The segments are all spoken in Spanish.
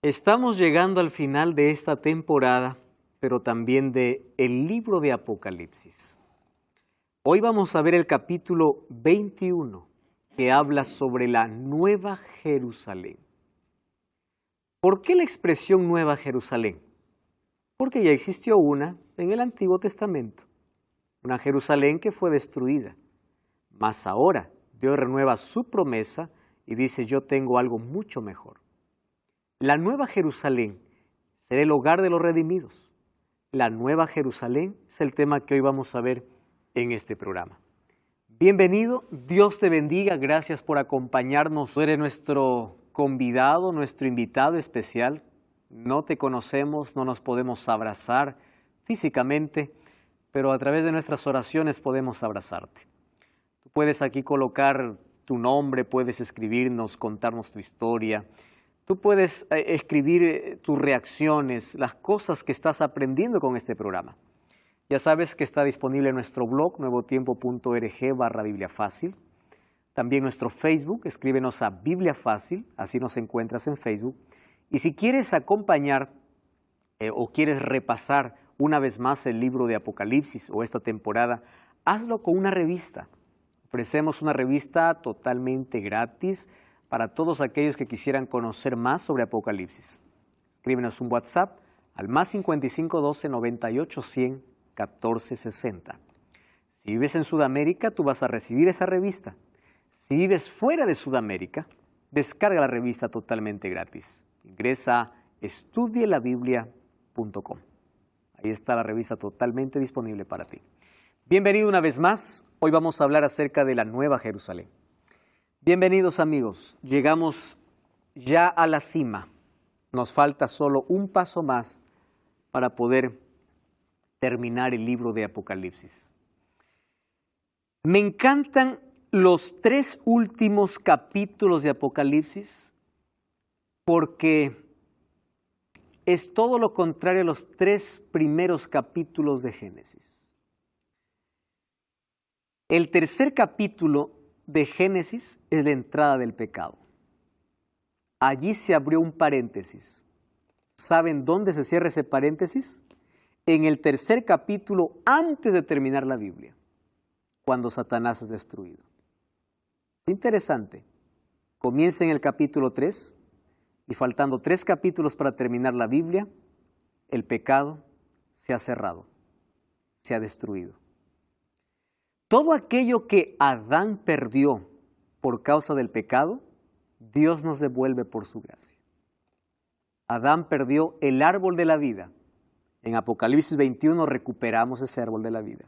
Estamos llegando al final de esta temporada, pero también de el libro de Apocalipsis. Hoy vamos a ver el capítulo 21, que habla sobre la Nueva Jerusalén. ¿Por qué la expresión Nueva Jerusalén? Porque ya existió una en el Antiguo Testamento, una Jerusalén que fue destruida. Mas ahora Dios renueva su promesa y dice: yo tengo algo mucho mejor. La Nueva Jerusalén será el hogar de los redimidos. La Nueva Jerusalén es el tema que hoy vamos a ver en este programa. Bienvenido, Dios te bendiga, gracias por acompañarnos. Tú eres nuestro convidado, nuestro invitado especial. No te conocemos, no nos podemos abrazar físicamente, pero a través de nuestras oraciones podemos abrazarte. Tú puedes aquí colocar tu nombre, puedes escribirnos, contarnos tu historia. Tú puedes escribir tus reacciones, las cosas que estás aprendiendo con este programa. Ya sabes que está disponible en nuestro blog, nuevotiempo.org/Biblia Fácil. También nuestro Facebook, escríbenos a Biblia Fácil, así nos encuentras en Facebook. Y si quieres acompañar o quieres repasar una vez más el libro de Apocalipsis o esta temporada, hazlo con una revista. Ofrecemos una revista totalmente gratis para todos aquellos que quisieran conocer más sobre Apocalipsis. Escríbenos un WhatsApp al +55 12 98 100 14 60. Si vives en Sudamérica, tú vas a recibir esa revista. Si vives fuera de Sudamérica, descarga la revista totalmente gratis. Ingresa a estudielabiblia.com. Ahí está la revista totalmente disponible para ti. Bienvenido una vez más. Hoy vamos a hablar acerca de la Nueva Jerusalén. Bienvenidos amigos, llegamos ya a la cima. Nos falta solo un paso más para poder terminar el libro de Apocalipsis. Me encantan los 3 últimos capítulos de Apocalipsis porque es todo lo contrario a los 3 primeros capítulos de Génesis. El tercer capítulo de Génesis es la entrada del pecado. Allí se abrió un paréntesis. ¿Saben dónde se cierra ese paréntesis? En el tercer capítulo, antes de terminar la Biblia, cuando Satanás es destruido. Es interesante. Comienza en el capítulo 3 y faltando 3 capítulos para terminar la Biblia, el pecado se ha cerrado, se ha destruido. Todo aquello que Adán perdió por causa del pecado, Dios nos devuelve por su gracia. Adán perdió el árbol de la vida. En Apocalipsis 21 recuperamos ese árbol de la vida.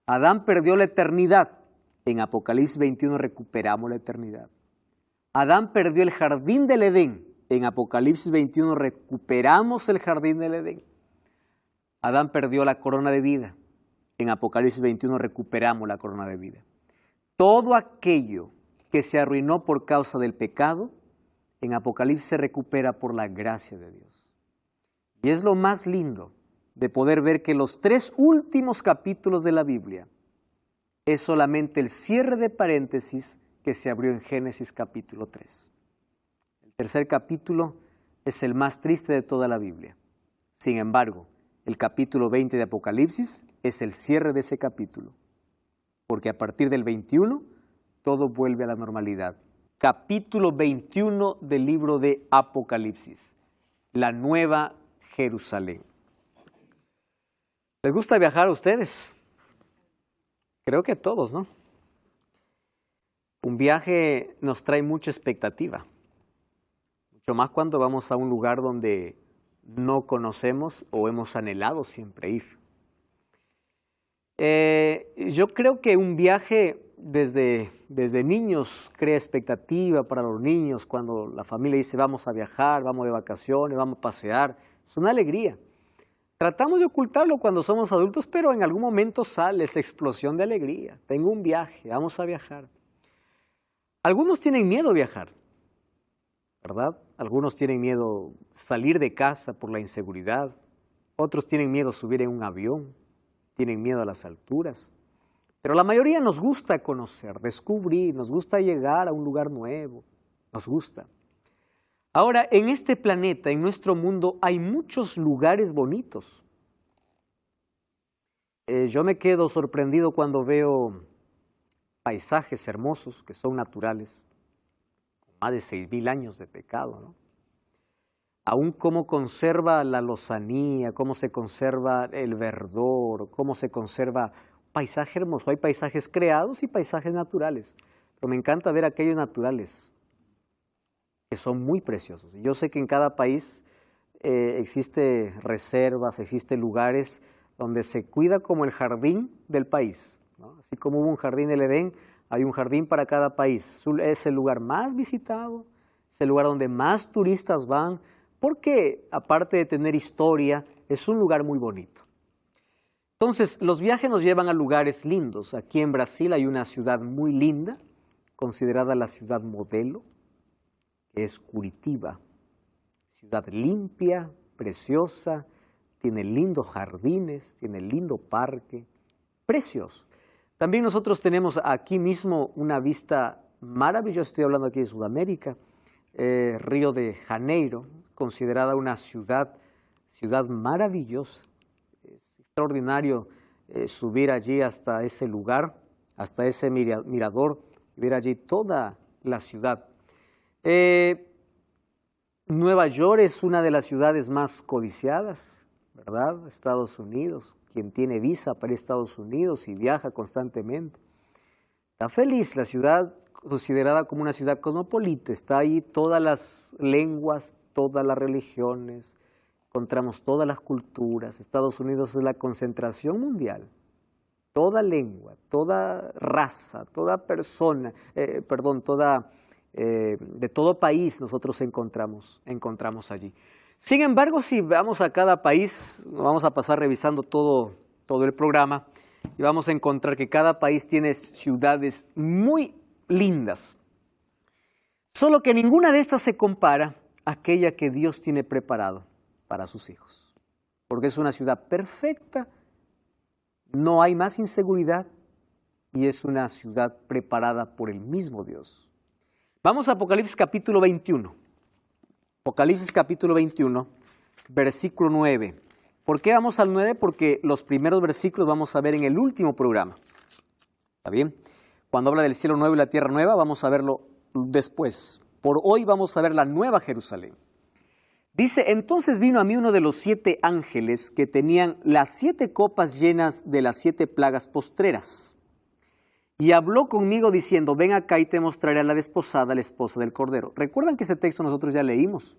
Adán perdió la eternidad. En Apocalipsis 21 recuperamos la eternidad. Adán perdió el jardín del Edén. En Apocalipsis 21 recuperamos el jardín del Edén. Adán perdió la corona de vida. En Apocalipsis 21 recuperamos la corona de vida. Todo aquello que se arruinó por causa del pecado, en Apocalipsis se recupera por la gracia de Dios. Y es lo más lindo de poder ver que los 3 últimos capítulos de la Biblia es solamente el cierre de paréntesis que se abrió en Génesis capítulo 3. El tercer capítulo es el más triste de toda la Biblia. Sin embargo, el capítulo 20 de Apocalipsis es el cierre de ese capítulo, porque a partir del 21 todo vuelve a la normalidad. Capítulo 21 del libro de Apocalipsis, la Nueva Jerusalén. ¿Les gusta viajar a ustedes? Creo que a todos, ¿no? Un viaje nos trae mucha expectativa, mucho más cuando vamos a un lugar donde no conocemos o hemos anhelado siempre ir. Yo creo que un viaje desde niños crea expectativa para los niños. Cuando la familia dice vamos a viajar, vamos de vacaciones, vamos a pasear, es una alegría. Tratamos de ocultarlo cuando somos adultos, pero en algún momento sale esa explosión de alegría. Tengo un viaje, vamos a viajar. Algunos tienen miedo a viajar, ¿verdad? Algunos tienen miedo salir de casa por la inseguridad. Otros tienen miedo subir en un avión, tienen miedo a las alturas. Pero la mayoría nos gusta conocer, descubrir, nos gusta llegar a un lugar nuevo, nos gusta. Ahora, en este planeta, en nuestro mundo, hay muchos lugares bonitos. Yo me quedo sorprendido cuando veo paisajes hermosos que son naturales, con más de 6.000 años de pecado, ¿no? Aún cómo conserva la lozanía, cómo se conserva el verdor, cómo se conserva un paisaje hermoso. Hay paisajes creados y paisajes naturales, pero me encanta ver aquellos naturales que son muy preciosos. Y yo sé que en cada país existe reservas, existen lugares donde se cuida como el jardín del país, ¿no? Así como hubo un jardín del Edén, hay un jardín para cada país. Es el lugar más visitado, es el lugar donde más turistas van, porque aparte de tener historia, es un lugar muy bonito. Entonces, los viajes nos llevan a lugares lindos. Aquí en Brasil hay una ciudad muy linda, considerada la ciudad modelo, que es Curitiba. Ciudad limpia, preciosa, tiene lindos jardines, tiene lindo parque, precioso. También nosotros tenemos aquí mismo una vista maravillosa, estoy hablando aquí de Sudamérica, Río de Janeiro, considerada una ciudad maravillosa. Es extraordinario subir allí hasta ese lugar, hasta ese mirador, y ver allí toda la ciudad. Nueva York es una de las ciudades más codiciadas, ¿verdad? Estados Unidos, quien tiene visa para Estados Unidos y viaja constantemente. Está feliz, la ciudad considerada como una ciudad cosmopolita, está ahí todas las lenguas, todas las religiones, encontramos todas las culturas. Estados Unidos es la concentración mundial. Toda lengua, toda raza, toda persona, de todo país nosotros encontramos allí. Sin embargo, si vamos a cada país, vamos a pasar revisando todo el programa y vamos a encontrar que cada país tiene ciudades muy lindas. Solo que ninguna de estas se compara a aquella que Dios tiene preparado para sus hijos. Porque es una ciudad perfecta, no hay más inseguridad y es una ciudad preparada por el mismo Dios. Vamos a Apocalipsis capítulo 21. Apocalipsis capítulo 21, versículo 9. ¿Por qué vamos al 9? Porque los primeros versículos vamos a ver en el último programa. ¿Está bien? Cuando habla del cielo nuevo y la tierra nueva, vamos a verlo después. Por hoy vamos a ver la nueva Jerusalén. Dice, entonces vino a mí uno de los 7 ángeles que tenían las 7 copas llenas de las 7 plagas postreras. Y habló conmigo diciendo, ven acá y te mostraré a la desposada, la esposa del Cordero. ¿Recuerdan que este texto nosotros ya leímos?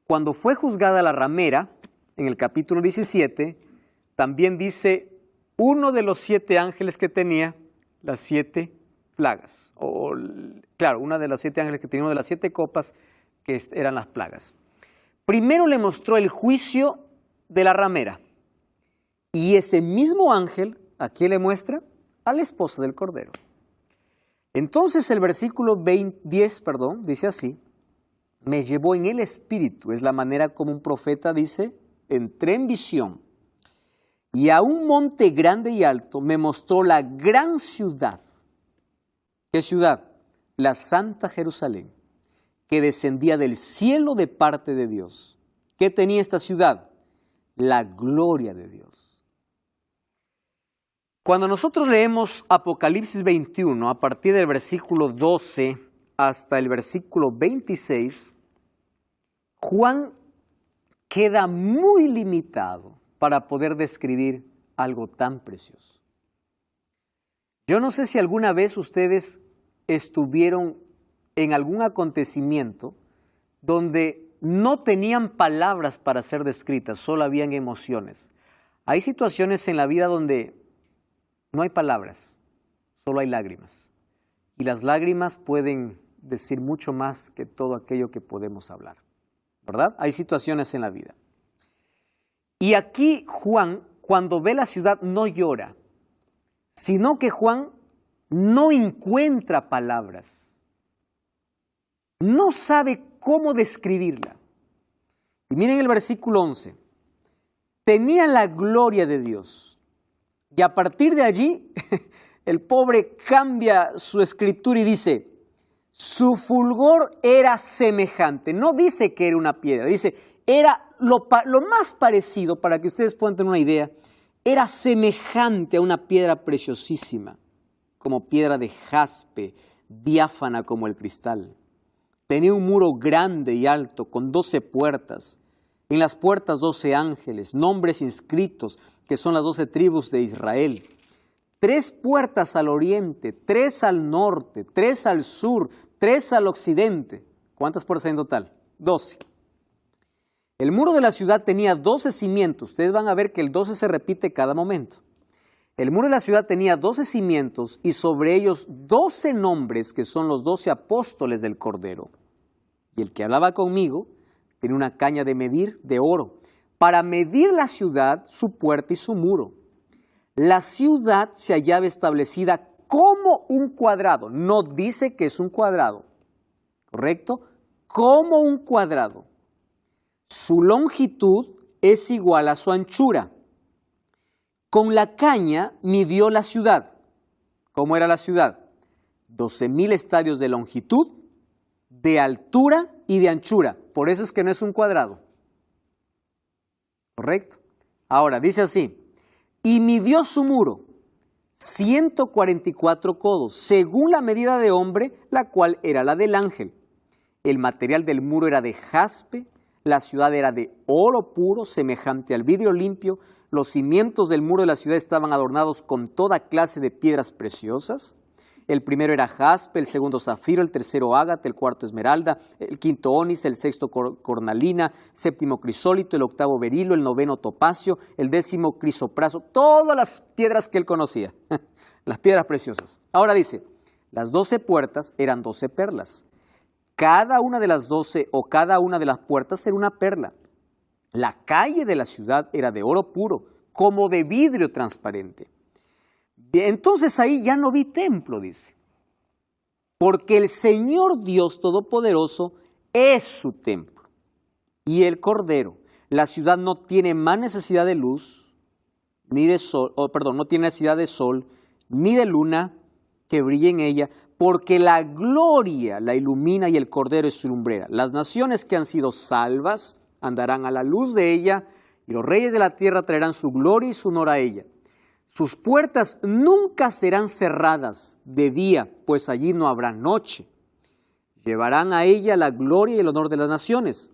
Cuando fue juzgada la ramera, en el capítulo 17, también dice uno de los 7 ángeles que tenía las 7 plagas. Claro, una de los 7 ángeles que tenía una de las 7 copas que eran las plagas. Primero le mostró el juicio de la ramera. Y ese mismo ángel, ¿a quién le muestra? A la esposa del Cordero. Entonces el versículo 10, dice así, me llevó en el espíritu, es la manera como un profeta dice, entré en visión, y a un monte grande y alto me mostró la gran ciudad. ¿Qué ciudad? La Santa Jerusalén, que descendía del cielo de parte de Dios. ¿Qué tenía esta ciudad? La gloria de Dios. Cuando nosotros leemos Apocalipsis 21, a partir del versículo 12 hasta el versículo 26, Juan queda muy limitado para poder describir algo tan precioso. Yo no sé si alguna vez ustedes estuvieron en algún acontecimiento donde no tenían palabras para ser descritas, solo habían emociones. Hay situaciones en la vida donde no hay palabras, solo hay lágrimas. Y las lágrimas pueden decir mucho más que todo aquello que podemos hablar, ¿verdad? Hay situaciones en la vida. Y aquí Juan, cuando ve la ciudad, no llora, sino que Juan no encuentra palabras. No sabe cómo describirla. Y miren el versículo 11. Tenía la gloria de Dios. Y a partir de allí, el pobre cambia su escritura y dice, Su fulgor era semejante. No dice que era una piedra, dice era lo más parecido, para que ustedes puedan tener una idea, era semejante a una piedra preciosísima, como piedra de jaspe, diáfana como el cristal. Tenía un muro grande y alto, con 12 puertas. En las puertas 12 ángeles, nombres inscritos, que son las 12 tribus de Israel. 3 puertas al oriente, 3 al norte, 3 al sur, 3 al occidente. ¿Cuántas puertas hay en total? 12. El muro de la ciudad tenía 12 cimientos. Ustedes van a ver que el 12 se repite cada momento. El muro de la ciudad tenía 12 cimientos y sobre ellos 12 nombres, que son los 12 apóstoles del Cordero. Y el que hablaba conmigo tenía una caña de medir de oro, para medir la ciudad, su puerta y su muro. La ciudad se hallaba establecida como un cuadrado. No dice que es un cuadrado, ¿correcto? Como un cuadrado. Su longitud es igual a su anchura. Con la caña midió la ciudad. ¿Cómo era la ciudad? 12,000 estadios de longitud, de altura y de anchura. Por eso es que no es un cuadrado. ¿Correcto? Ahora, dice así. Y midió su muro 144 codos, según la medida de hombre, la cual era la del ángel. El material del muro era de jaspe, la ciudad era de oro puro, semejante al vidrio limpio. Los cimientos del muro de la ciudad estaban adornados con toda clase de piedras preciosas. El primero era jaspe, el segundo zafiro, el tercero ágata, el cuarto esmeralda, el quinto ónice, el sexto cornalina, séptimo crisólito, el octavo berilo, el noveno topacio, el décimo crisopraso, todas las piedras que él conocía, las piedras preciosas. Ahora dice, las 12 puertas eran 12 perlas. Cada una de las 12 o cada una de las puertas era una perla. La calle de la ciudad era de oro puro, como de vidrio transparente. Entonces ahí ya no vi templo, dice, porque el Señor Dios Todopoderoso es su templo y el Cordero. La ciudad no tiene más necesidad de luz, ni de sol, no tiene necesidad de sol, ni de luna que brille en ella, porque la gloria la ilumina y el Cordero es su lumbrera. Las naciones que han sido salvas andarán a la luz de ella, y los reyes de la tierra traerán su gloria y su honor a ella. Sus puertas nunca serán cerradas de día, pues allí no habrá noche. Llevarán a ella la gloria y el honor de las naciones.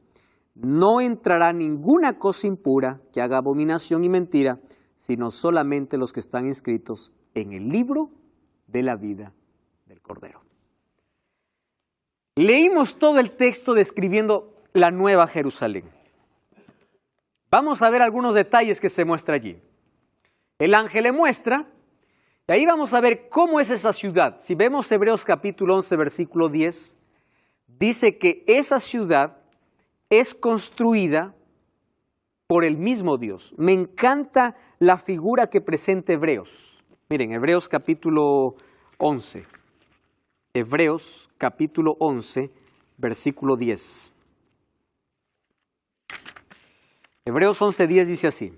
No entrará ninguna cosa impura que haga abominación y mentira, sino solamente los que están inscritos en el libro de la vida del Cordero. Leímos todo el texto describiendo la Nueva Jerusalén. Vamos a ver algunos detalles que se muestra allí. El ángel le muestra, y ahí vamos a ver cómo es esa ciudad. Si vemos Hebreos capítulo 11, versículo 10, dice que esa ciudad es construida por el mismo Dios. Me encanta la figura que presenta Hebreos. Miren, Hebreos capítulo 11. Hebreos capítulo 11, versículo 10. Hebreos 11, 10 dice así.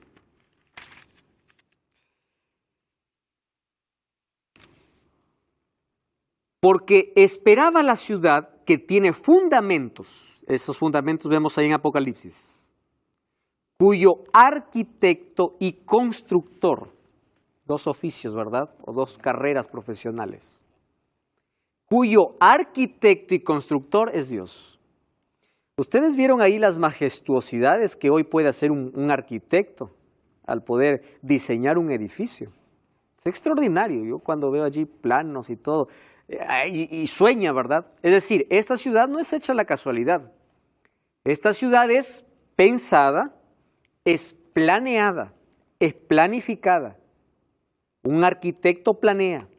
Porque esperaba la ciudad que tiene fundamentos, esos fundamentos vemos ahí en Apocalipsis, cuyo arquitecto y constructor, 2 oficios, ¿verdad? O 2 carreras profesionales, cuyo arquitecto y constructor es Dios. Ustedes vieron ahí las majestuosidades que hoy puede hacer un arquitecto al poder diseñar un edificio. Es extraordinario, yo cuando veo allí planos y todo, y sueña, ¿verdad? Es decir, esta ciudad no es hecha a la casualidad. Esta ciudad es pensada, es planeada, es planificada. Un arquitecto planea,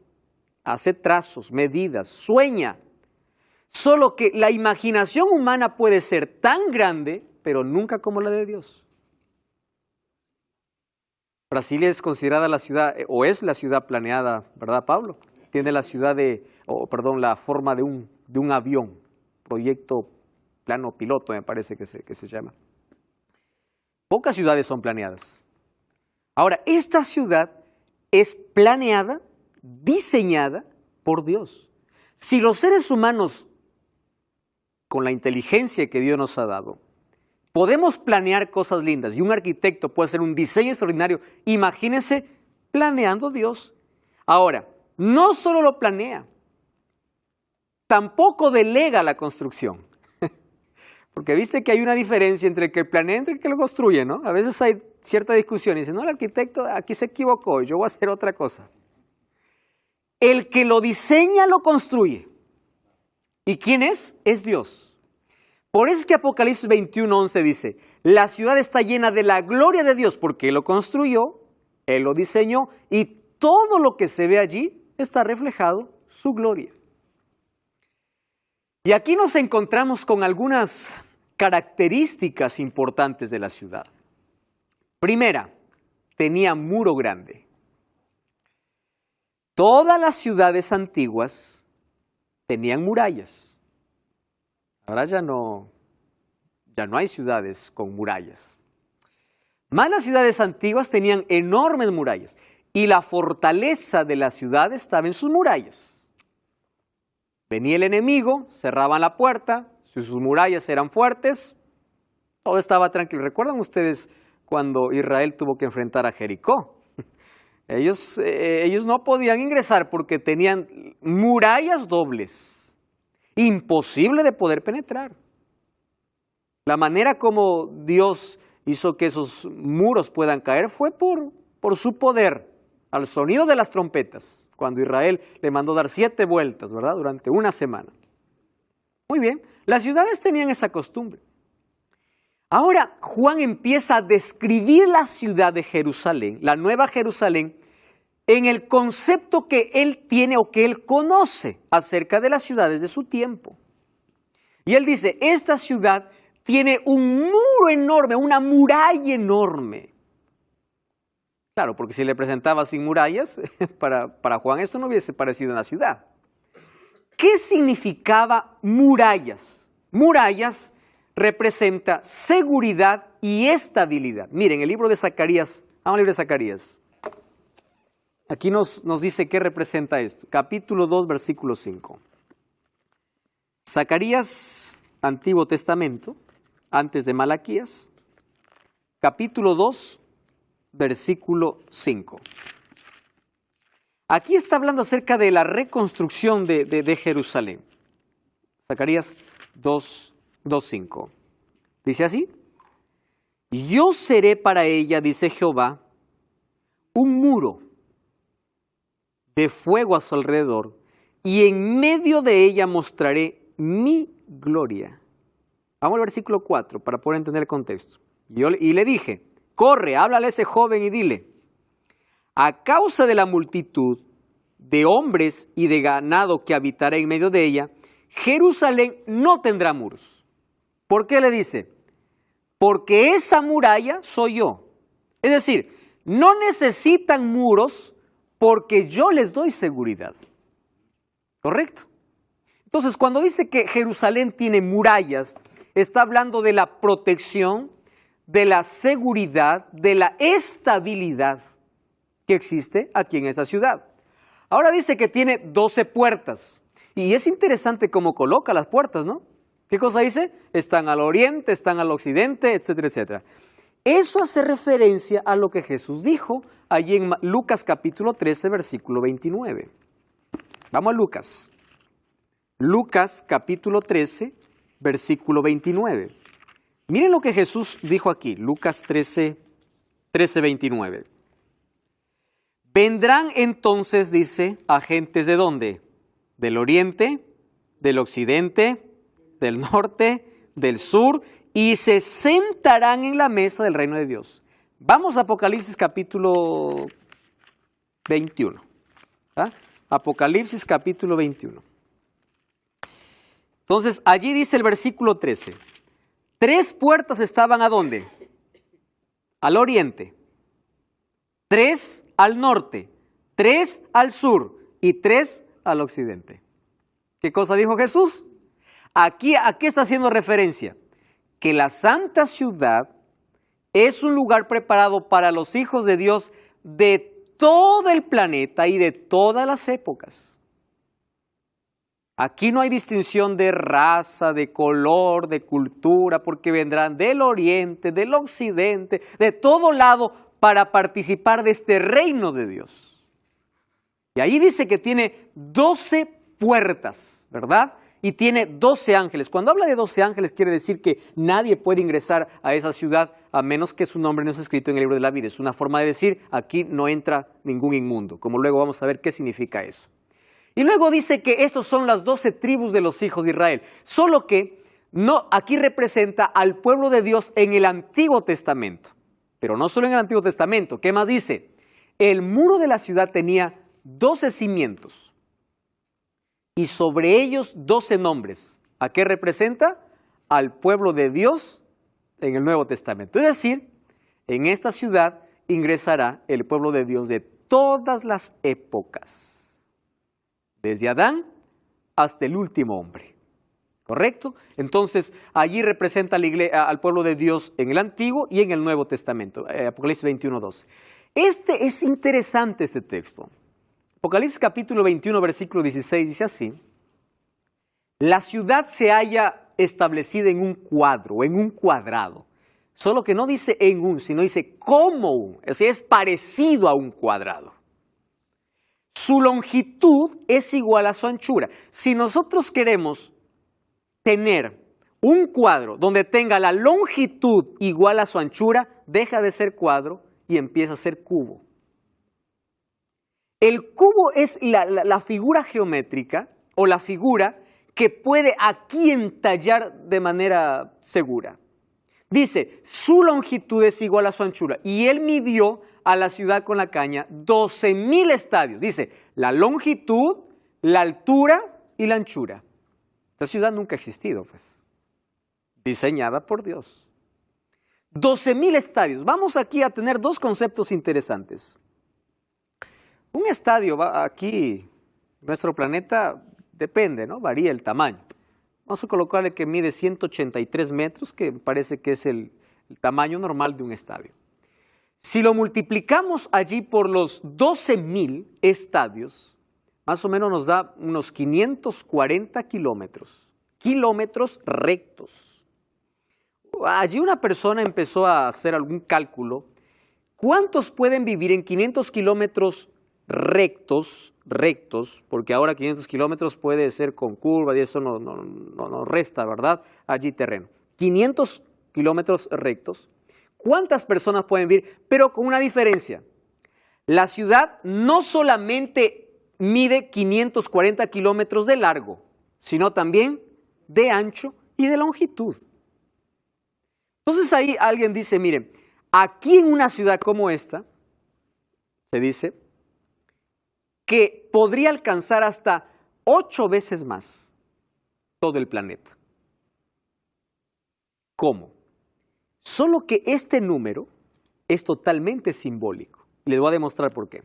hace trazos, medidas, sueña. Solo que la imaginación humana puede ser tan grande, pero nunca como la de Dios. Brasil es considerada la ciudad, o es la ciudad planeada, ¿verdad, Pablo? Tiene la ciudad la forma de un avión, proyecto plano piloto, me parece que se llama. Pocas ciudades son planeadas. Ahora, esta ciudad es planeada, diseñada por Dios. Si los seres humanos con la inteligencia que Dios nos ha dado, podemos planear cosas lindas y un arquitecto puede hacer un diseño extraordinario. Imagínense planeando Dios. Ahora, no solo lo planea, tampoco delega la construcción. Porque viste que hay una diferencia entre el que planea y entre el que lo construye, ¿no? A veces hay cierta discusión y dicen, no, el arquitecto aquí se equivocó, yo voy a hacer otra cosa. El que lo diseña lo construye. ¿Y quién es? Es Dios. Por eso es que Apocalipsis 21:11 dice, la ciudad está llena de la gloria de Dios porque Él lo construyó, Él lo diseñó y todo lo que se ve allí está reflejado su gloria. Y aquí nos encontramos con algunas características importantes de la ciudad. Primera, tenía muro grande. Todas las ciudades antiguas tenían murallas. Ahora ya no hay ciudades con murallas. Más las ciudades antiguas tenían enormes murallas y la fortaleza de la ciudad estaba en sus murallas. Venía el enemigo, cerraban la puerta, si sus murallas eran fuertes, todo estaba tranquilo. ¿Recuerdan ustedes cuando Israel tuvo que enfrentar a Jericó? Ellos no podían ingresar porque tenían murallas dobles, imposible de poder penetrar. La manera como Dios hizo que esos muros puedan caer fue por su poder, al sonido de las trompetas, cuando Israel le mandó dar 7 vueltas, ¿verdad? Durante una semana. Muy bien, las ciudades tenían esa costumbre. Ahora Juan empieza a describir la ciudad de Jerusalén, la nueva Jerusalén, en el concepto que él tiene o que él conoce acerca de las ciudades de su tiempo. Y él dice, esta ciudad tiene un muro enorme, una muralla enorme. Claro, porque si le presentaba sin murallas, para Juan esto no hubiese parecido una ciudad. ¿Qué significaba murallas? Murallas representa seguridad y estabilidad. Miren, el libro de Zacarías, vamos al libro de Zacarías. Aquí nos dice qué representa esto. Capítulo 2, versículo 5. Zacarías, Antiguo Testamento, antes de Malaquías. Capítulo 2, versículo 5. Aquí está hablando acerca de la reconstrucción de Jerusalén. Zacarías 2:5. Dice así: yo seré para ella, dice Jehová, un muro de fuego a su alrededor, y en medio de ella mostraré mi gloria. Vamos al versículo 4 para poder entender el contexto. Y le dije, corre, háblale a ese joven y dile, a causa de la multitud de hombres y de ganado que habitará en medio de ella, Jerusalén no tendrá muros. ¿Por qué le dice? Porque esa muralla soy yo. Es decir, no necesitan muros porque yo les doy seguridad. ¿Correcto? Entonces, cuando dice que Jerusalén tiene murallas, está hablando de la protección, de la seguridad, de la estabilidad que existe aquí en esa ciudad. Ahora dice que tiene 12 puertas. Y es interesante cómo coloca las puertas, ¿no? ¿Qué cosa dice? Están al oriente, están al occidente, etcétera, etcétera. Eso hace referencia a lo que Jesús dijo allí en Lucas capítulo 13, versículo 29. Vamos a Lucas. Lucas capítulo 13, versículo 29. Miren lo que Jesús dijo aquí, Lucas 13, 29. Vendrán entonces, dice, agentes ¿de dónde? Del oriente, del occidente, del norte, del sur, y se sentarán en la mesa del reino de Dios. Vamos a Apocalipsis capítulo 21. ¿Ah? Apocalipsis capítulo 21. Entonces, allí dice el versículo 13. 3 puertas estaban ¿a dónde? Al oriente. 3 al norte. 3 al sur. Y 3 al occidente. ¿Qué cosa dijo Jesús? Aquí, ¿a qué está haciendo referencia? Que la santa ciudad es un lugar preparado para los hijos de Dios de todo el planeta y de todas las épocas. Aquí no hay distinción de raza, de color, de cultura, porque vendrán del oriente, del occidente, de todo lado para participar de este reino de Dios. Y ahí dice que tiene 12 puertas, ¿verdad? Y tiene 12 ángeles. Cuando habla de 12 ángeles quiere decir que nadie puede ingresar a esa ciudad a menos que su nombre no esté escrito en el libro de la vida. Es una forma de decir, aquí no entra ningún inmundo, como luego vamos a ver qué significa eso. Y luego dice que estos son las 12 tribus de los hijos de Israel, solo que no, aquí representa al pueblo de Dios en el Antiguo Testamento. Pero no solo en el Antiguo Testamento, ¿qué más dice? El muro de la ciudad tenía 12 cimientos y sobre ellos 12 nombres. ¿A qué representa? Al pueblo de Dios en el Nuevo Testamento. Es decir, en esta ciudad ingresará el pueblo de Dios de todas las épocas. Desde Adán hasta el último hombre, ¿correcto? Entonces, allí representa al pueblo de Dios en el Antiguo y en el Nuevo Testamento, Apocalipsis 21:12. Es interesante este texto. Apocalipsis capítulo 21, versículo 16, dice así: la ciudad se halla establecida en un cuadro, en un cuadrado. Solo que no dice en un, sino dice como un, o sea, es parecido a un cuadrado. Su longitud es igual a su anchura. Si nosotros queremos tener un cuadro donde tenga la longitud igual a su anchura, deja de ser cuadro y empieza a ser cubo. El cubo es la figura geométrica o la figura que puede aquí entallar de manera segura. Dice, su longitud es igual a su anchura y él midió a la ciudad con la caña 12,000 estadios. Dice, la longitud, la altura y la anchura. Esta ciudad nunca ha existido, pues. Diseñada por Dios. 12,000 estadios. Vamos aquí a tener dos conceptos interesantes. Un estadio aquí, nuestro planeta, depende, ¿no? Varía el tamaño. Vamos a colocarle que mide 183 metros, que parece que es el tamaño normal de un estadio. Si lo multiplicamos allí por los 12,000 estadios, más o menos nos da unos 540 kilómetros. Kilómetros rectos. Allí una persona empezó a hacer algún cálculo. ¿Cuántos pueden vivir en 500 kilómetros rectos, porque ahora 500 kilómetros puede ser con curvas y eso no resta, ¿verdad? Allí terreno. 500 kilómetros rectos. ¿Cuántas personas pueden vivir? Pero con una diferencia. La ciudad no solamente mide 540 kilómetros de largo, sino también de ancho y de longitud. Entonces ahí alguien dice, miren, aquí en una ciudad como esta, se dice, que podría alcanzar hasta 8 veces más todo el planeta. ¿Cómo? Solo que este número es totalmente simbólico. Les voy a demostrar por qué.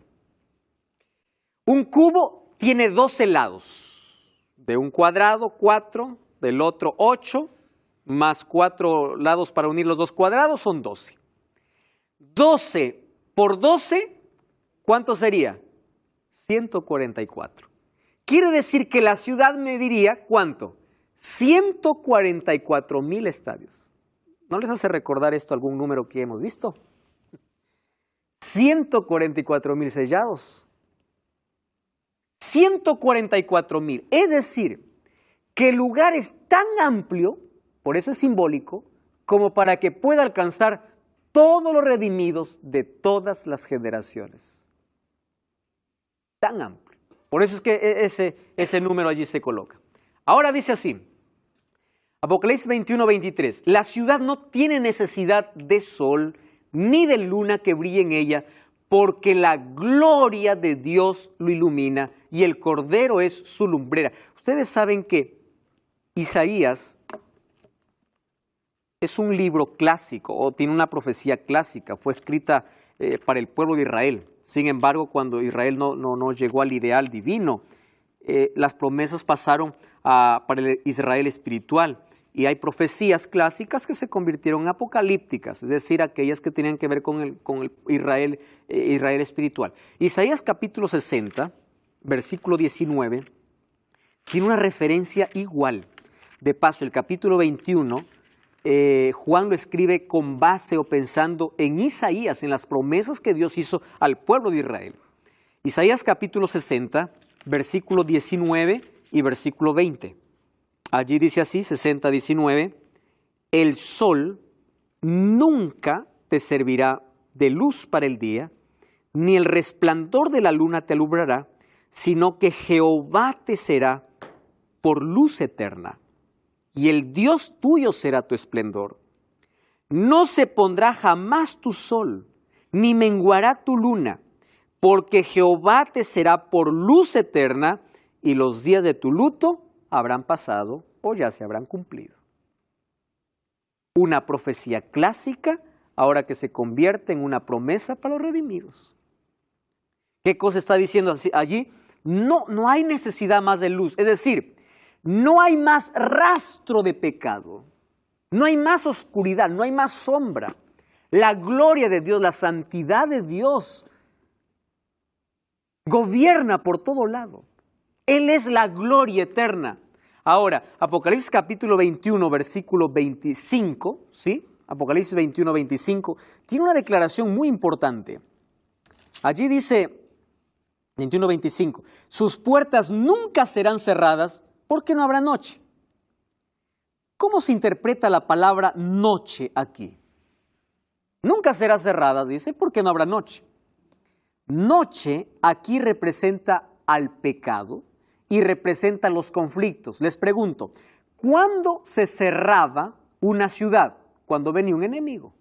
Un cubo tiene 12 lados. De un cuadrado, 4, del otro 8, más 4 lados para unir los dos cuadrados son 12. 12 por 12, ¿cuánto sería? 144. Quiere decir que la ciudad mediría, ¿cuánto? 144,000 estadios. ¿No les hace recordar esto algún número que hemos visto? 144,000 sellados. 144,000. Es decir, que el lugar es tan amplio, por eso es simbólico, como para que pueda alcanzar todos los redimidos de todas las generaciones. Tan amplio. Por eso es que ese número allí se coloca. Ahora dice así, Apocalipsis 21:23, la ciudad no tiene necesidad de sol ni de luna que brille en ella, porque la gloria de Dios lo ilumina y el Cordero es su lumbrera. Ustedes saben que Isaías es un libro clásico o tiene una profecía clásica, fue escrita para el pueblo de Israel. Sin embargo, cuando Israel no llegó al ideal divino, las promesas pasaron para el Israel espiritual. Y hay profecías clásicas que se convirtieron en apocalípticas, es decir, aquellas que tenían que ver con el Israel espiritual. Isaías capítulo 60, versículo 19, tiene una referencia igual. De paso, el capítulo 21, Juan lo escribe con base o pensando en Isaías, en las promesas que Dios hizo al pueblo de Israel. Isaías capítulo 60, versículo 19 y versículo 20. Allí dice así, 60, 19, el sol nunca te servirá de luz para el día, ni el resplandor de la luna te alumbrará, sino que Jehová te será por luz eterna, y el Dios tuyo será tu esplendor. No se pondrá jamás tu sol, ni menguará tu luna, porque Jehová te será por luz eterna, y los días de tu luto habrán pasado o ya se habrán cumplido. Una profecía clásica, ahora que se convierte en una promesa para los redimidos. ¿Qué cosa está diciendo allí? No hay necesidad más de luz, es decir, no hay más rastro de pecado, no hay más oscuridad, no hay más sombra. La gloria de Dios, la santidad de Dios gobierna por todo lado. Él es la gloria eterna. Ahora, Apocalipsis capítulo 21, versículo 25, ¿sí? Apocalipsis 21, 25, tiene una declaración muy importante. Allí dice, 21, 25, sus puertas nunca serán cerradas porque no habrá noche. ¿Cómo se interpreta la palabra noche aquí? Nunca será cerrada, dice, porque no habrá noche. Noche aquí representa al pecado y representa los conflictos. Les pregunto, ¿cuándo se cerraba una ciudad? Cuando venía un enemigo.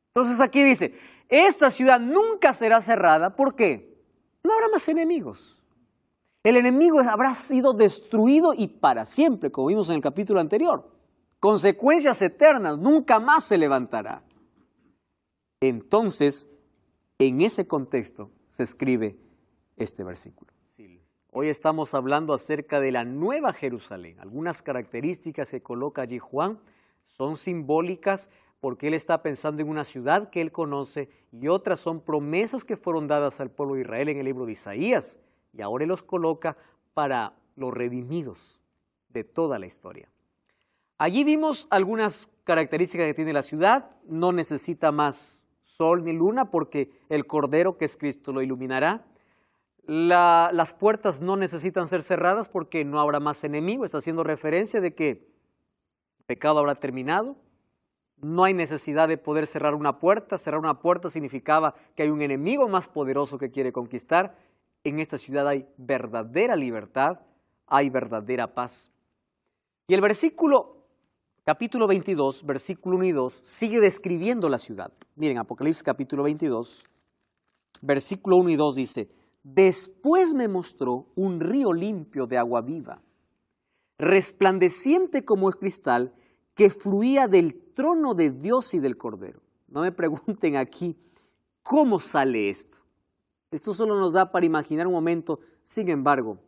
Entonces aquí dice, esta ciudad nunca será cerrada, ¿por qué? No habrá más enemigos. El enemigo habrá sido destruido y para siempre, como vimos en el capítulo anterior. Consecuencias eternas, nunca más se levantará. Entonces, en ese contexto se escribe este versículo. Hoy estamos hablando acerca de la Nueva Jerusalén. Algunas características que coloca allí Juan son simbólicas porque él está pensando en una ciudad que él conoce y otras son promesas que fueron dadas al pueblo de Israel en el libro de Isaías y ahora él los coloca para los redimidos de toda la historia. Allí vimos algunas características que tiene la ciudad. No necesita más sol ni luna porque el Cordero, que es Cristo, lo iluminará. Las puertas no necesitan ser cerradas porque no habrá más enemigo. Está haciendo referencia de que el pecado habrá terminado. No hay necesidad de poder cerrar una puerta. Cerrar una puerta significaba que hay un enemigo más poderoso que quiere conquistar. En esta ciudad hay verdadera libertad, hay verdadera paz. Y el capítulo 22, versículo 1 y 2, sigue describiendo la ciudad. Miren, Apocalipsis capítulo 22, versículo 1 y 2 dice, después me mostró un río limpio de agua viva, resplandeciente como el cristal, que fluía del trono de Dios y del Cordero. No me pregunten aquí cómo sale esto. Esto solo nos da para imaginar un momento. Sin embargo,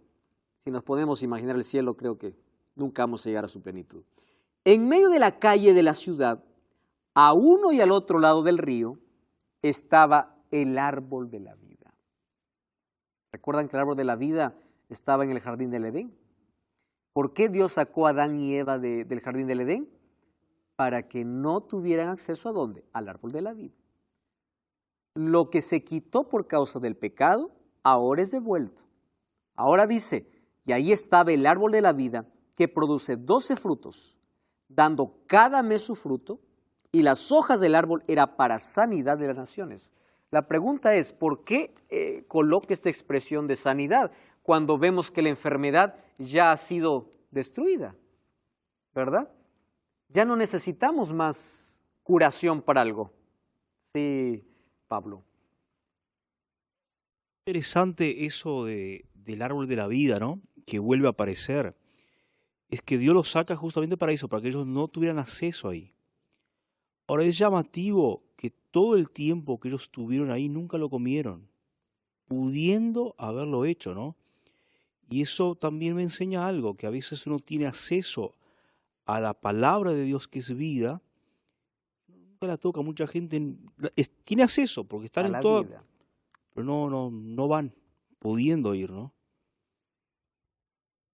si nos podemos imaginar el cielo, creo que nunca vamos a llegar a su plenitud. En medio de la calle de la ciudad, a uno y al otro lado del río, estaba el árbol de la vida. ¿Recuerdan que el árbol de la vida estaba en el jardín del Edén? ¿Por qué Dios sacó a Adán y Eva del jardín del Edén? Para que no tuvieran acceso ¿a dónde? Al árbol de la vida. Lo que se quitó por causa del pecado, ahora es devuelto. Ahora dice, y ahí estaba el árbol de la vida, que produce 12 frutos, dando cada mes su fruto, y las hojas del árbol era para sanidad de las naciones. La pregunta es, ¿por qué coloca esta expresión de sanidad cuando vemos que la enfermedad ya ha sido destruida? ¿Verdad? Ya no necesitamos más curación para algo. Sí, Pablo. Interesante eso del árbol de la vida, ¿no? Que vuelve a aparecer. Es que Dios los saca justamente para eso, para que ellos no tuvieran acceso ahí. Ahora es llamativo que todo el tiempo que ellos estuvieron ahí nunca lo comieron, pudiendo haberlo hecho, ¿no? Y eso también me enseña algo, que a veces uno tiene acceso a la palabra de Dios que es vida, nunca la toca, mucha gente tiene acceso porque están en toda, vida. Pero no van pudiendo ir, ¿no?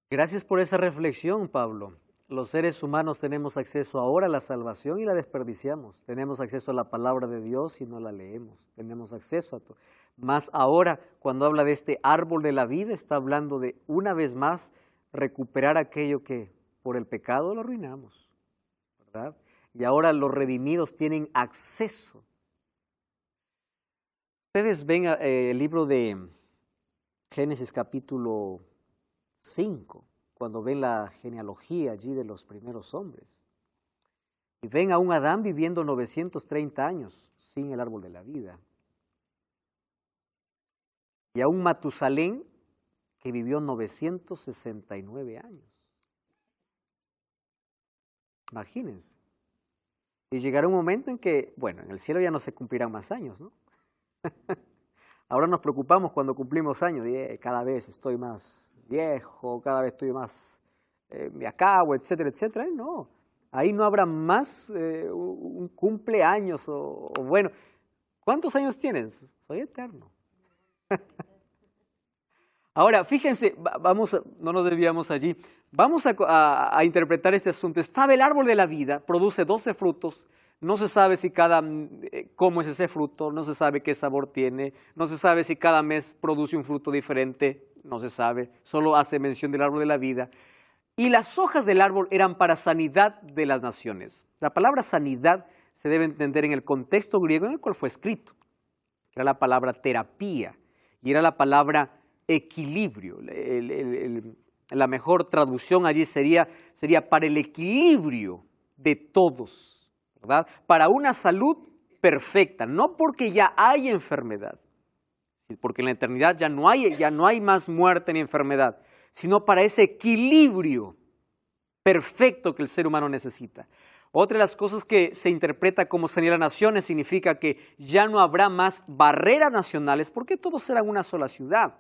Gracias por esa reflexión, Pablo. Los seres humanos tenemos acceso ahora a la salvación y la desperdiciamos. Tenemos acceso a la palabra de Dios y no la leemos. Tenemos acceso a todo. Más ahora, cuando habla de este árbol de la vida, está hablando de, una vez más, recuperar aquello que por el pecado lo arruinamos, ¿verdad? Y ahora los redimidos tienen acceso. Ustedes ven el libro de Génesis capítulo 5, cuando ven la genealogía allí de los primeros hombres. Y ven a un Adán viviendo 930 años sin el árbol de la vida. Y a un Matusalén que vivió 969 años. Imagínense. Y llegará un momento en que, bueno, en el cielo ya no se cumplirán más años, ¿no? Ahora nos preocupamos cuando cumplimos años, y cada vez estoy más viejo, cada vez estoy más, me acabo, etcétera, etcétera. No, ahí no habrá más un cumpleaños o bueno, ¿cuántos años tienes? Soy eterno. Ahora, fíjense, no nos desviamos allí, vamos a interpretar este asunto. Estaba el árbol de la vida, produce 12 frutos, no se sabe si cómo es ese fruto, no se sabe qué sabor tiene, no se sabe si cada mes produce un fruto diferente, no se sabe, solo hace mención del árbol de la vida. Y las hojas del árbol eran para sanidad de las naciones. La palabra sanidad se debe entender en el contexto griego en el cual fue escrito, que era la palabra terapia y era la palabra equilibrio. La mejor traducción allí sería para el equilibrio de todos, ¿verdad? Para una salud perfecta, no porque ya hay enfermedad, porque en la eternidad ya no hay más muerte ni enfermedad, sino para ese equilibrio perfecto que el ser humano necesita. Otra de las cosas que se interpreta como sanidad de las naciones significa que ya no habrá más barreras nacionales porque todos serán una sola ciudad.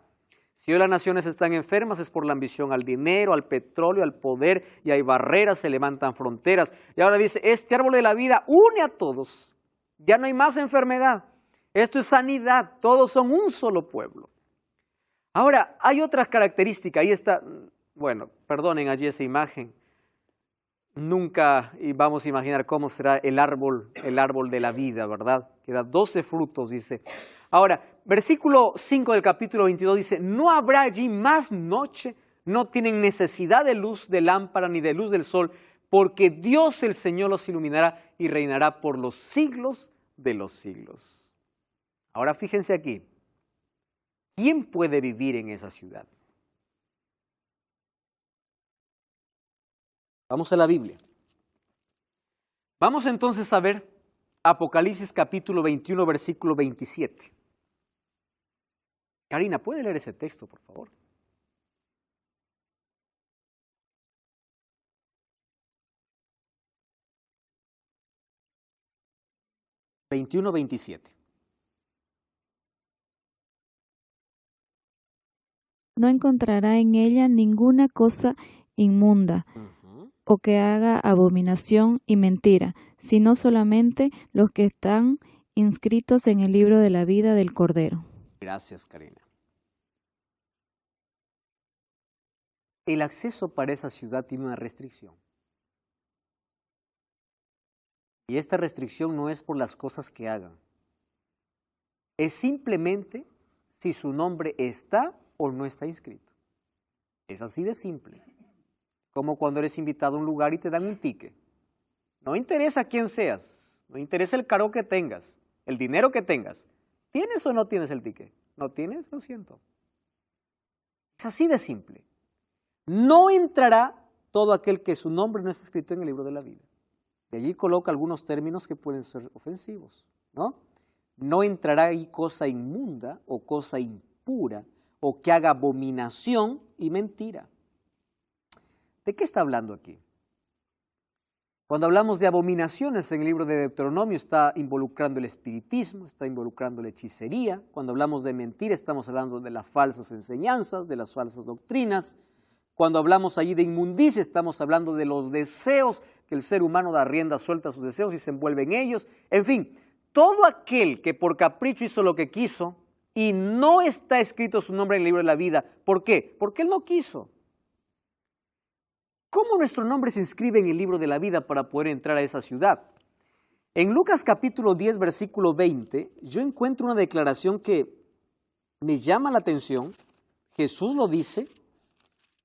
Si hoy las naciones están enfermas es por la ambición al dinero, al petróleo, al poder, y hay barreras, se levantan fronteras. Y ahora dice, este árbol de la vida une a todos, ya no hay más enfermedad. Esto es sanidad, todos son un solo pueblo. Ahora, hay otras características, ahí está, bueno, perdonen allí esa imagen. Nunca vamos a imaginar cómo será el árbol de la vida, ¿verdad? Que da 12 frutos, dice. Ahora, versículo 5 del capítulo 22 dice, no habrá allí más noche, no tienen necesidad de luz de lámpara ni de luz del sol, porque Dios el Señor los iluminará y reinará por los siglos de los siglos. Ahora fíjense aquí, ¿quién puede vivir en esa ciudad? Vamos a la Biblia. Vamos entonces a ver Apocalipsis capítulo 21, versículo 27. Karina, ¿puede leer ese texto, por favor? ...21, 27. No encontrará en ella ninguna cosa inmunda o que haga abominación y mentira, sino solamente los que están inscritos en el libro de la vida del Cordero. Gracias, Karina. El acceso para esa ciudad tiene una restricción. Y esta restricción no es por las cosas que hagan. Es simplemente si su nombre está o no está inscrito. Es así de simple. Como cuando eres invitado a un lugar y te dan un ticket. No interesa quién seas, no interesa el cargo que tengas, el dinero que tengas. ¿Tienes o no tienes el ticket? ¿No tienes? Lo siento. Es así de simple. No entrará todo aquel que su nombre no está escrito en el libro de la vida. Y allí coloca algunos términos que pueden ser ofensivos, ¿no? No entrará ahí cosa inmunda o cosa impura o que haga abominación y mentira. ¿De qué está hablando aquí? Cuando hablamos de abominaciones en el libro de Deuteronomio está involucrando el espiritismo, está involucrando la hechicería. Cuando hablamos de mentira estamos hablando de las falsas enseñanzas, de las falsas doctrinas. Cuando hablamos allí de inmundicia estamos hablando de los deseos, que el ser humano da rienda suelta a sus deseos y se envuelve en ellos. En fin, todo aquel que por capricho hizo lo que quiso y no está escrito su nombre en el libro de la vida. ¿Por qué? Porque él no quiso. ¿cómo nuestro nombre se inscribe en el libro de la vida para poder entrar a esa ciudad? En Lucas capítulo 10, versículo 20, yo encuentro una declaración que me llama la atención. Jesús lo dice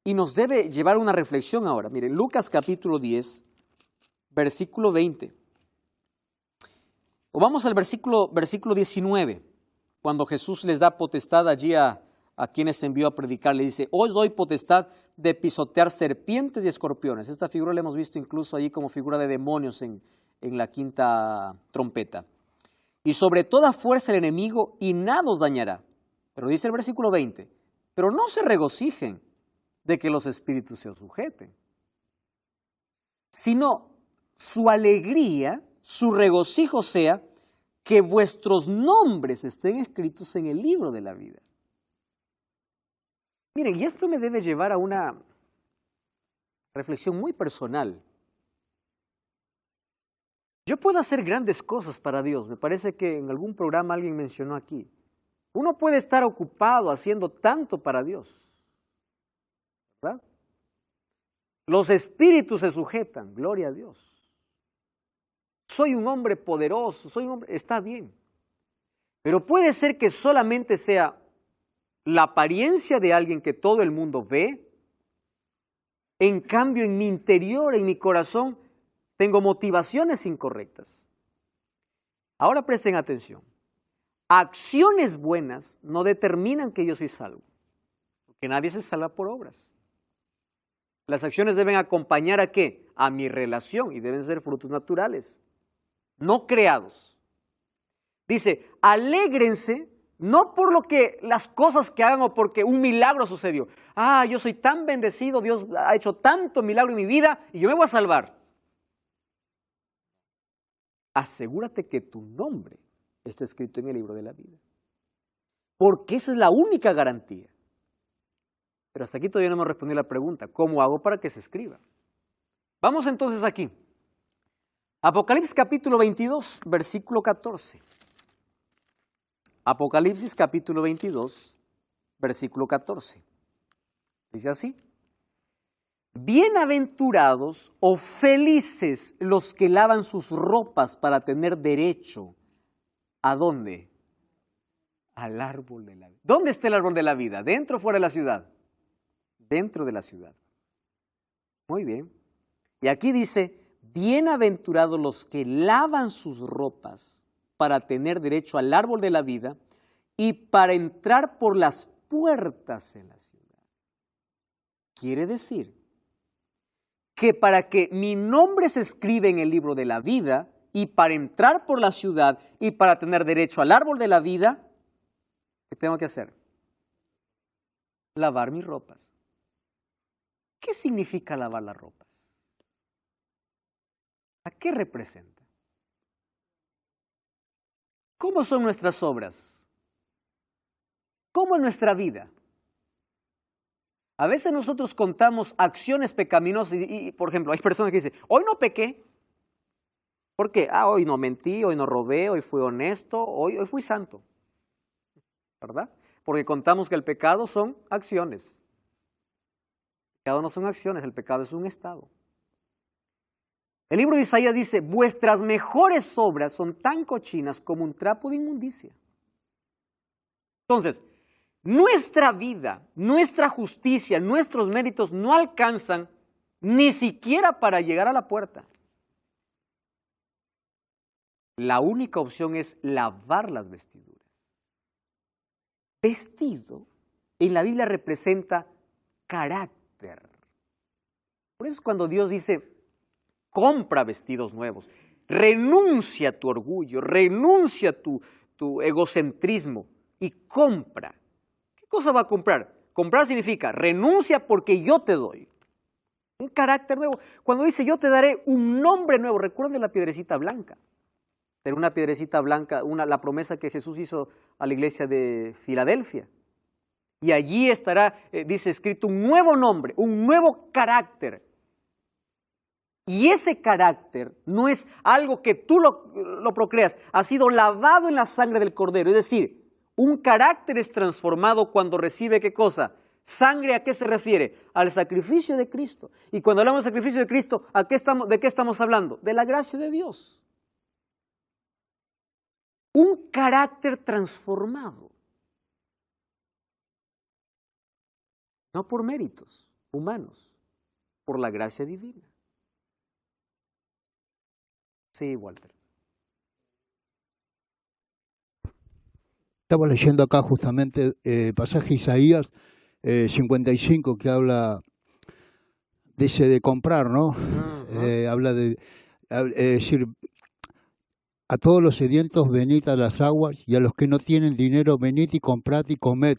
y nos debe llevar a una reflexión ahora. Miren, Lucas capítulo 10, versículo 20. O vamos al versículo 19, cuando Jesús les da potestad allí a quienes envió a predicar. Le dice, os doy potestad de pisotear serpientes y escorpiones. Esta figura la hemos visto incluso allí como figura de demonios en la quinta trompeta. Y sobre toda fuerza del enemigo y nada os dañará. Pero dice el versículo 20, pero no se regocijen de que los espíritus se os sujeten, sino su alegría, su regocijo sea que vuestros nombres estén escritos en el libro de la vida. Miren, y esto me debe llevar a una reflexión muy personal. Yo puedo hacer grandes cosas para Dios. Me parece que en algún programa alguien mencionó aquí. Uno puede estar ocupado haciendo tanto para Dios, ¿verdad? Los espíritus se sujetan, gloria a Dios. Soy un hombre poderoso, está bien. Pero puede ser que solamente sea la apariencia de alguien que todo el mundo ve. En cambio, en mi interior, en mi corazón, tengo motivaciones incorrectas. Ahora presten atención. Acciones buenas no determinan que yo soy salvo, porque nadie se salva por obras. Las acciones deben acompañar ¿a qué? A mi relación, y deben ser frutos naturales, no creados. Dice, alégrense no por lo que las cosas que hagan o porque un milagro sucedió. Ah, yo soy tan bendecido, Dios ha hecho tanto milagro en mi vida y yo me voy a salvar. Asegúrate que tu nombre está escrito en el libro de la vida, porque esa es la única garantía. Pero hasta aquí todavía no hemos respondido la pregunta, ¿cómo hago para que se escriba? Vamos entonces aquí. Apocalipsis capítulo 22, versículo 14. Apocalipsis capítulo 22, versículo 14. Dice así. Bienaventurados o felices los que lavan sus ropas para tener derecho. ¿A dónde? Al árbol de la vida. ¿Dónde está el árbol de la vida? ¿Dentro o fuera de la ciudad? Dentro de la ciudad. Muy bien. Y aquí dice, bienaventurados los que lavan sus ropas para tener derecho al árbol de la vida y para entrar por las puertas en la ciudad. Quiere decir que para que mi nombre se escriba en el libro de la vida y para entrar por la ciudad y para tener derecho al árbol de la vida, ¿qué tengo que hacer? Lavar mis ropas. ¿Qué significa lavar las ropas? ¿A qué representa? ¿Cómo son nuestras obras? ¿Cómo es nuestra vida? A veces nosotros contamos acciones pecaminosas y, por ejemplo, hay personas que dicen, hoy no pequé. ¿Por qué? Hoy no mentí, hoy no robé, hoy fui honesto, hoy fui santo. ¿Verdad? Porque contamos que el pecado son acciones. El pecado no son acciones, el pecado es un estado. El libro de Isaías dice, vuestras mejores obras son tan cochinas como un trapo de inmundicia. Entonces, nuestra vida, nuestra justicia, nuestros méritos no alcanzan ni siquiera para llegar a la puerta. La única opción es lavar las vestiduras. Vestido en la Biblia representa carácter. Por eso es cuando Dios dice, compra vestidos nuevos, renuncia a tu orgullo, renuncia a tu egocentrismo y compra. ¿Qué cosa va a comprar? Comprar significa renuncia porque yo te doy. Un carácter nuevo. Cuando dice yo te daré un nombre nuevo, recuerden la piedrecita blanca. Era una piedrecita blanca, la promesa que Jesús hizo a la iglesia de Filadelfia. Y allí estará, dice escrito, un nuevo nombre, un nuevo carácter. Y ese carácter no es algo que tú lo procreas, ha sido lavado en la sangre del Cordero. Es decir, un carácter es transformado cuando recibe ¿qué cosa? ¿Sangre a qué se refiere? Al sacrificio de Cristo. Y cuando hablamos del sacrificio de Cristo, ¿de qué estamos hablando? De la gracia de Dios. Un carácter transformado. No por méritos humanos, por la gracia divina. Sí, Walter. Estaba leyendo acá justamente pasaje Isaías 55 que habla de comprar, ¿no? Habla de decir, a todos los sedientos venid a las aguas, y a los que no tienen dinero venid y comprad y comed.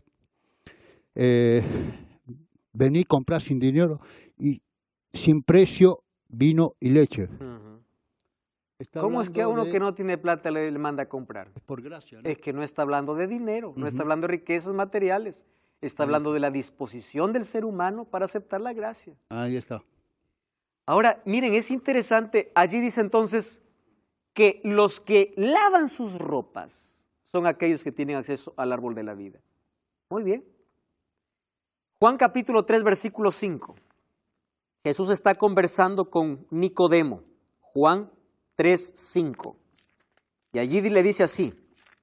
Venid, comprad sin dinero y sin precio vino y leche. ¿Cómo es que a uno que no tiene plata le manda a comprar? Es por gracia, ¿no? Es que no está hablando de dinero, no está hablando de riquezas materiales, está hablando de la disposición del ser humano para aceptar la gracia. Ahí está. Ahora, miren, es interesante, allí dice entonces que los que lavan sus ropas son aquellos que tienen acceso al árbol de la vida. Muy bien. Juan capítulo 3, versículo 5. Jesús está conversando con Nicodemo. Juan 3, 5. Y allí le dice así,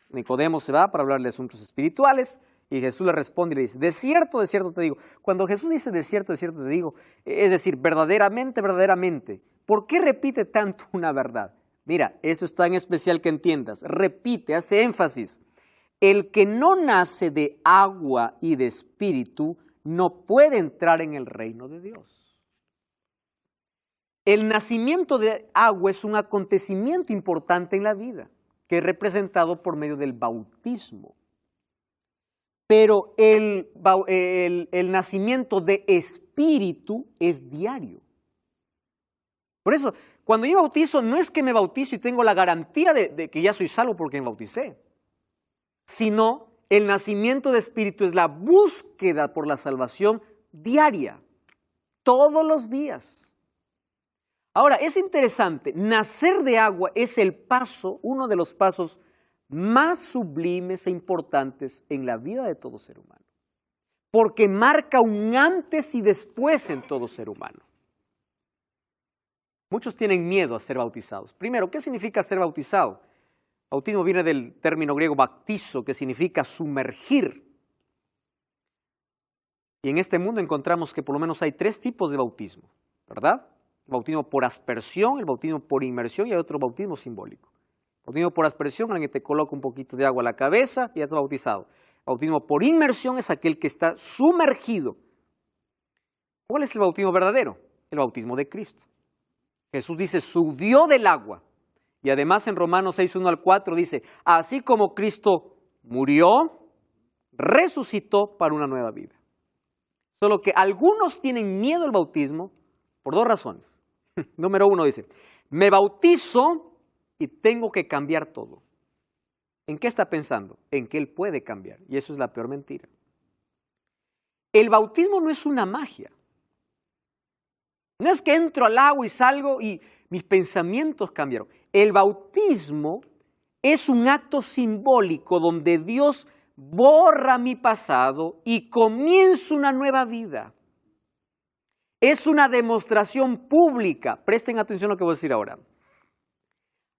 Nicodemo se va para hablar de asuntos espirituales y Jesús le responde y le dice, de cierto te digo. Cuando Jesús dice de cierto te digo, es decir, verdaderamente, verdaderamente. ¿Por qué repite tanto una verdad? Mira, eso es tan especial que entiendas. Repite, hace énfasis. El que no nace de agua y de espíritu no puede entrar en el reino de Dios. El nacimiento de agua es un acontecimiento importante en la vida, que es representado por medio del bautismo. Pero el nacimiento de espíritu es diario. Por eso, cuando yo bautizo, no es que me bautizo y tengo la garantía de que ya soy salvo porque me bauticé, sino el nacimiento de espíritu es la búsqueda por la salvación diaria, todos los días. Ahora, es interesante, nacer de agua es el paso, uno de los pasos más sublimes e importantes en la vida de todo ser humano, porque marca un antes y después en todo ser humano. Muchos tienen miedo a ser bautizados. Primero, ¿qué significa ser bautizado? Bautismo viene del término griego baptizo, que significa sumergir. Y en este mundo encontramos que por lo menos hay 3 tipos de bautismo, ¿verdad? El bautismo por aspersión, el bautismo por inmersión y hay otro bautismo simbólico. El bautismo por aspersión, en el que te coloca un poquito de agua a la cabeza y ya estás bautizado. El bautismo por inmersión es aquel que está sumergido. ¿Cuál es el bautismo verdadero? El bautismo de Cristo. Jesús dice, subió del agua. Y además en Romanos 6, 1 al 4 dice, así como Cristo murió, resucitó para una nueva vida. Solo que algunos tienen miedo al bautismo por 2 razones. Número 1 dice, me bautizo y tengo que cambiar todo. ¿En qué está pensando? En que él puede cambiar. Y eso es la peor mentira. El bautismo no es una magia. No es que entro al agua y salgo y mis pensamientos cambiaron. El bautismo es un acto simbólico donde Dios borra mi pasado y comienzo una nueva vida. Es una demostración pública. Presten atención a lo que voy a decir ahora.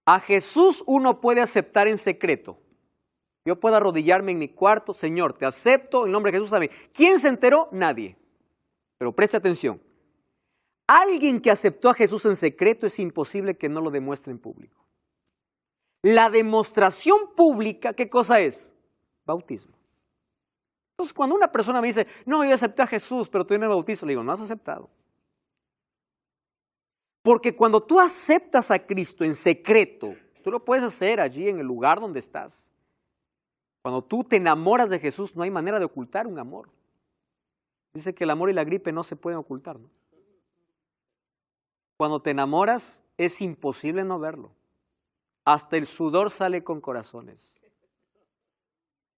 A Jesús uno puede aceptar en secreto. Yo puedo arrodillarme en mi cuarto, Señor, te acepto, en nombre de Jesús, amén. ¿Quién se enteró? Nadie. Pero preste atención. Alguien que aceptó a Jesús en secreto es imposible que no lo demuestre en público. La demostración pública, ¿qué cosa es? Bautismo. Entonces, cuando una persona me dice, no, yo acepté a Jesús, pero todavía no me bautizo, le digo, no has aceptado. Porque cuando tú aceptas a Cristo en secreto, tú lo puedes hacer allí en el lugar donde estás. Cuando tú te enamoras de Jesús, no hay manera de ocultar un amor. Dice que el amor y la gripe no se pueden ocultar, ¿no? Cuando te enamoras, es imposible no verlo. Hasta el sudor sale con corazones.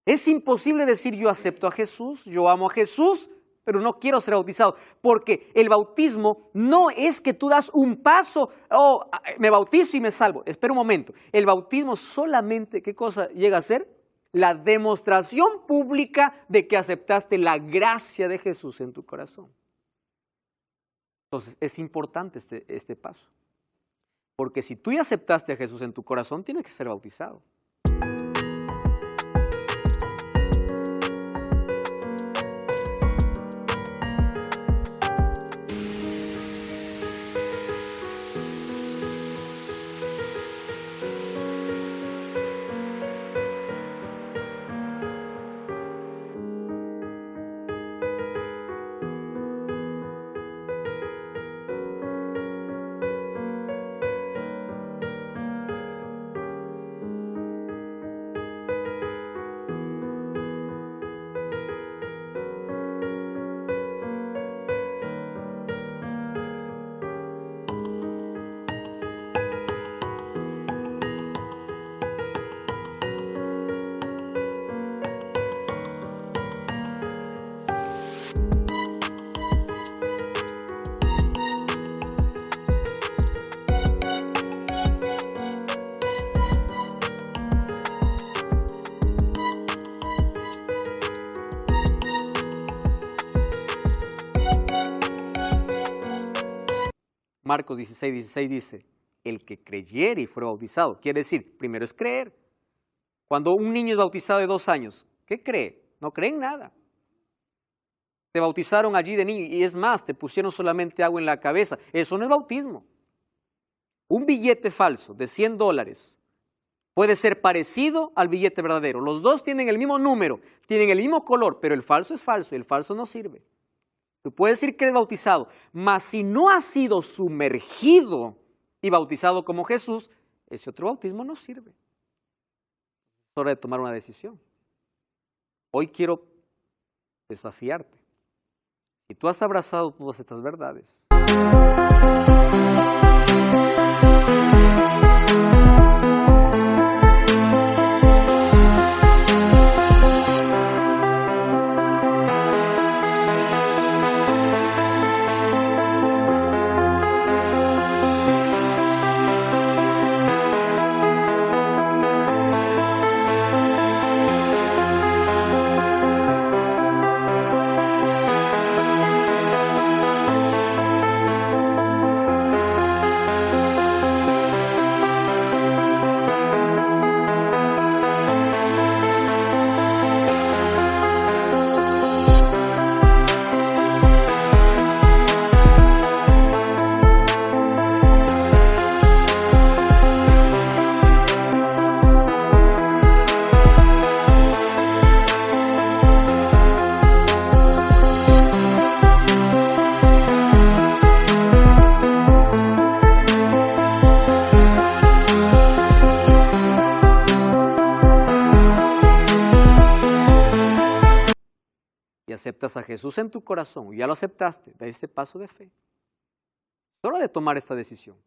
Es imposible decir yo acepto a Jesús, yo amo a Jesús, pero no quiero ser bautizado. Porque el bautismo no es que tú das un paso, oh, me bautizo y me salvo. Espera un momento. El bautismo solamente, ¿qué cosa llega a ser? la demostración pública de que aceptaste la gracia de Jesús en tu corazón. Entonces es importante este paso. Porque si tú ya aceptaste a Jesús en tu corazón, tienes que ser bautizado. Marcos 16:16 dice, el que creyere y fuera bautizado. Quiere decir, primero es creer. Cuando un niño es bautizado de 2 años, ¿qué cree? No cree en nada. Te bautizaron allí de niño y es más, te pusieron solamente agua en la cabeza. Eso no es bautismo. Un billete falso de $100 puede ser parecido al billete verdadero. Los dos tienen el mismo número, tienen el mismo color, pero el falso es falso y el falso no sirve. Tú puedes decir que eres bautizado, mas si no has sido sumergido y bautizado como Jesús, ese otro bautismo no sirve. Es hora de tomar una decisión. Hoy quiero desafiarte. Si tú has abrazado todas estas verdades, aceptas a Jesús en tu corazón, ya lo aceptaste, da ese paso de fe. Es hora de tomar esta decisión.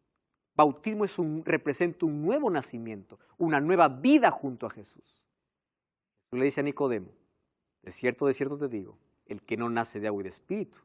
Bautismo representa un nuevo nacimiento, una nueva vida junto a Jesús. Jesús le dice a Nicodemo, de cierto te digo, el que no nace de agua y de espíritu,